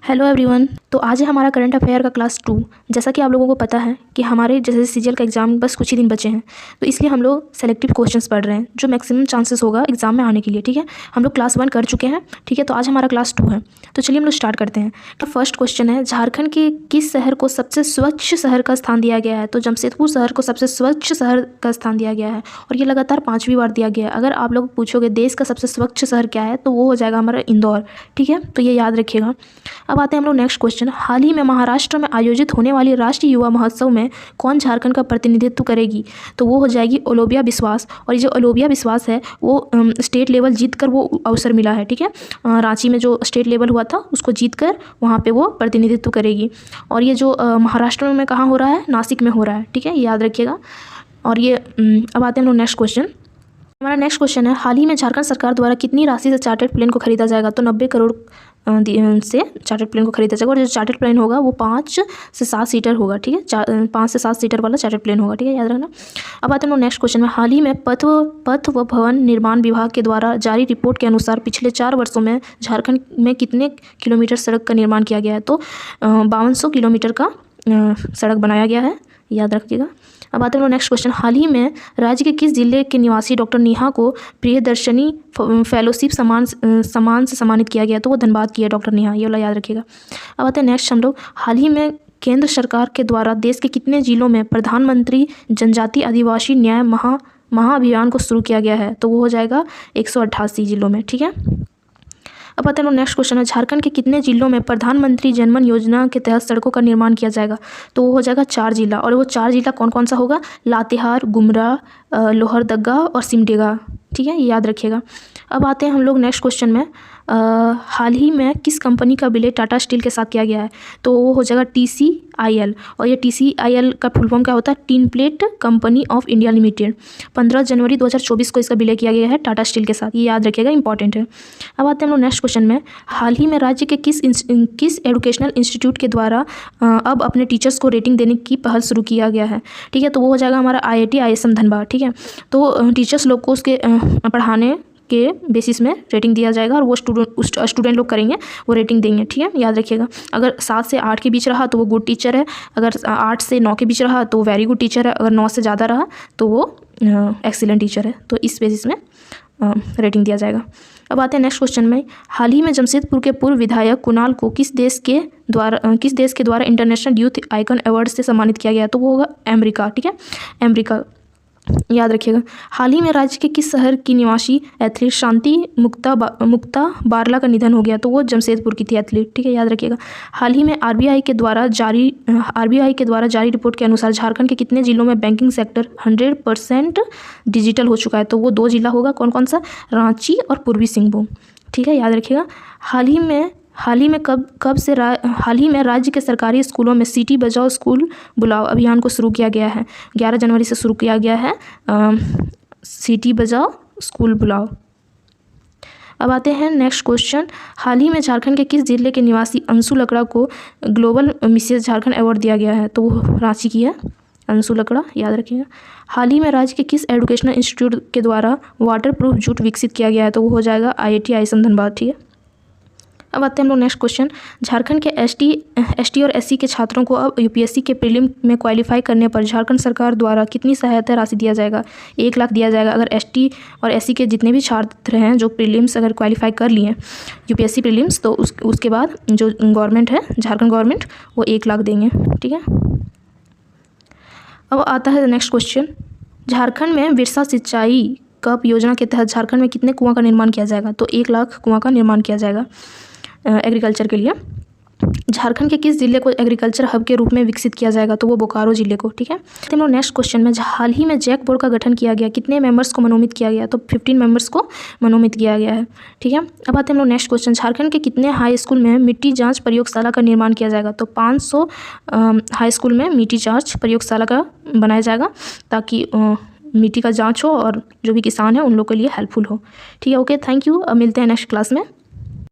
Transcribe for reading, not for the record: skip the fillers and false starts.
Hello everyone. तो आज है हमारा करंट अफेयर का क्लास 2। जैसा कि आप लोगों को पता है कि हमारे जैसे सीजीएल का एग्ज़ाम बस कुछ ही दिन बचे हैं, तो इसलिए हम लोग सेलेक्टिव क्वेश्चंस पढ़ रहे हैं जो मैक्सिमम चांसेस होगा एग्जाम में आने के लिए। ठीक है, हम लोग क्लास 1 कर चुके हैं। ठीक है, तो आज हमारा क्लास 2 है। तो चलिए हम लोग स्टार्ट करते हैं। तो फर्स्ट क्वेश्चन है, झारखंड के किस शहर को सबसे स्वच्छ शहर का स्थान दिया गया है? तो जमशेदपुर शहर को सबसे स्वच्छ शहर का स्थान दिया गया है और ये लगातार 5वीं बार दिया गया है। अगर आप लोग पूछोगे देश का सबसे स्वच्छ शहर क्या है, तो वो हो जाएगा हमारा इंदौर। ठीक है, तो ये याद रखिएगा। अब आते हैं हम लोग नेक्स्ट क्वेश्चन। हाल ही में महाराष्ट्र में आयोजित होने वाली राष्ट्रीय युवा महोत्सव में कौन झारखंड का प्रतिनिधित्व करेगी? तो वो हो जाएगी ओलोबिया विश्वास। और ये जो ओलोबिया विश्वास है वो स्टेट लेवल जीत कर वो अवसर मिला है। ठीक है, रांची में जो स्टेट लेवल हुआ था उसको जीत कर वहाँ पे वो प्रतिनिधित्व करेगी। और ये जो महाराष्ट्र में कहाँ हो रहा है? नासिक में हो रहा है। ठीक है, याद रखिएगा। और ये अब आते हैं हम लोग नेक्स्ट क्वेश्चन। हमारा नेक्स्ट क्वेश्चन है, हाल ही में झारखंड सरकार द्वारा कितनी राशि से चार्टर्ड प्लेन को खरीदा जाएगा? तो 90 करोड़ से चार्टर्ड प्लेन को खरीदा जाएगा। और जो चार्टर्ड प्लेन होगा वो 5 से 7 सीटर होगा। ठीक है, 5 से 7 सीटर वाला चार्टर्ड प्लेन होगा। ठीक है, याद रखना। अब आते हैं नेक्स्ट क्वेश्चन में, हाल ही में पथ व भवन निर्माण विभाग के द्वारा जारी रिपोर्ट के अनुसार पिछले 4 वर्षों में झारखंड में कितने किलोमीटर सड़क का निर्माण किया गया है? तो 5200 किलोमीटर का सड़क बनाया गया है, याद रखिएगा। अब आते हैं नेक्स्ट क्वेश्चन, हाल ही में राज्य के किस जिले के निवासी डॉक्टर नेहा को प्रियदर्शनी फेलोशिप सम्मान से सम्मानित किया गया? तो वो धनबाद की है डॉक्टर नेहा, ये वाला याद रखिएगा। अब आते हैं नेक्स्ट हम लोग, हाल ही में केंद्र सरकार के द्वारा देश के कितने जिलों में प्रधानमंत्री जनजाति आदिवासी न्याय महाअभियान को शुरू किया गया है? तो वो हो जाएगा 188 जिलों में। ठीक है, अब आते हैं नेक्स्ट क्वेश्चन है, झारखंड के कितने जिलों में प्रधानमंत्री जनमन योजना के तहत सड़कों का निर्माण किया जाएगा? तो वो हो जाएगा 4 जिला। और वो 4 जिला कौन कौन सा होगा? लातेहार, गुमला, लोहरदगा और सिमडेगा। ठीक है, ये याद रखिएगा। अब आते हैं हम लोग नेक्स्ट क्वेश्चन में, हाल ही में किस कंपनी का विलय टाटा स्टील के साथ किया गया है? तो वो हो जाएगा TCIL। और ये TCIL का फुल फॉर्म क्या होता है? Tin plate company of India limited. 15 जनवरी 2024 को इसका विलय किया गया है टाटा स्टील के साथ, ये याद रखिएगा, इंपॉर्टेंट है। अब आते हैं हम लोग नेक्स्ट क्वेश्चन में, हाल ही में राज्य के किस एजुकेशनल इंस्टीट्यूट के द्वारा अब अपने टीचर्स को रेटिंग देने की पहल शुरू किया गया है? ठीक है, तो वो हो जाएगा हमारा IIT ISM धनबाद। ठीक है, तो टीचर्स लोग को उसके पढ़ाने के बेसिस में रेटिंग दिया जाएगा और वो स्टूडेंट लोग करेंगे, वो रेटिंग देंगे। ठीक है, याद रखिएगा। अगर 7 से 8 के बीच रहा तो वो गुड टीचर है, अगर 8 से 9 के बीच रहा तो वेरी गुड टीचर है, अगर 9 से ज़्यादा रहा तो वो एक्सीलेंट टीचर है। तो इस बेसिस में रेटिंग दिया जाएगा। अब आते हैं नेक्स्ट क्वेश्चन में, हाल ही में जमशेदपुर के पूर्व विधायक कुणाल को किस देश के द्वारा इंटरनेशनल यूथ आइकन अवार्ड से सम्मानित किया गया? तो वो होगा अमेरिका। ठीक है, अमेरिका, याद रखिएगा। हाल ही में राज्य के किस शहर की निवासी एथलीट शांति मुक्ता बारला का निधन हो गया? तो वो जमशेदपुर की थी एथलीट। ठीक है, याद रखिएगा। हाल ही में आरबीआई के द्वारा जारी रिपोर्ट के अनुसार झारखंड के कितने जिलों में बैंकिंग सेक्टर 100% डिजिटल हो चुका है? तो वो 2 जिला होगा, कौन कौन सा? रांची और पूर्वी सिंहभूम। ठीक है, याद रखिएगा। हाल ही में राज्य के सरकारी स्कूलों में सिटी बचाओ स्कूल बुलाओ अभियान को शुरू किया गया है। 11 जनवरी से शुरू किया गया है सिटी बचाओ स्कूल बुलाओ। अब आते हैं नेक्स्ट क्वेश्चन, हाल ही में झारखंड के किस जिले के निवासी अंशु लकड़ा को ग्लोबल मिसेस झारखंड अवार्ड दिया गया है? तो वो रांची की है, अंशु लकड़ा, याद रखिएगा। हाल ही में राज्य के किस एजुकेशनल इंस्टीट्यूट के द्वारा वाटर प्रूफ जूट विकसित किया गया है? तो वो हो जाएगा IIT ISM धनबाद। ठीक है, अब आते हैं हम लोग नेक्स्ट क्वेश्चन, झारखंड के ST और SC के छात्रों को अब UPSC के प्रीलिम में क्वालिफाई करने पर झारखंड सरकार द्वारा कितनी सहायता राशि दिया जाएगा? 1 लाख दिया जाएगा। अगर ST और SC के जितने भी छात्र हैं जो प्रीलिम्स अगर क्वालिफाई कर लिए हैं UPSC प्रीलिम्स, तो उसके बाद जो गवर्नमेंट है झारखंड गवर्नमेंट वो 1 लाख देंगे। ठीक है, अब आता है नेक्स्ट क्वेश्चन, झारखंड में बिरसा सिंचाई कप योजना के तहत झारखंड में कितने कुआं का निर्माण किया जाएगा? तो 1 लाख कुआं का निर्माण किया जाएगा एग्रीकल्चर के लिए। झारखंड के किस जिले को एग्रीकल्चर हब के रूप में विकसित किया जाएगा? तो वो बोकारो जिले को। ठीक है, हम लोग नेक्स्ट क्वेश्चन में, हाल ही में जैक बोर्ड का गठन किया गया, कितने मेंबर्स को मनोनीत किया गया? तो 15 मेंबर्स को मनोनीत किया गया है। ठीक है, अब आते हैं हम लोग नेक्स्ट क्वेश्चन, झारखंड के कितने हाई स्कूल में मिट्टी जाँच प्रयोगशाला का निर्माण किया जाएगा? तो 500 हाई स्कूल में मिट्टी जाँच प्रयोगशाला का बनाया जाएगा ताकि मिट्टी का जाँच हो और जो भी किसान है उन लोग के लिए हेल्पफुल हो। ठीक है, ओके, थैंक यू। अब मिलते हैं नेक्स्ट क्लास में।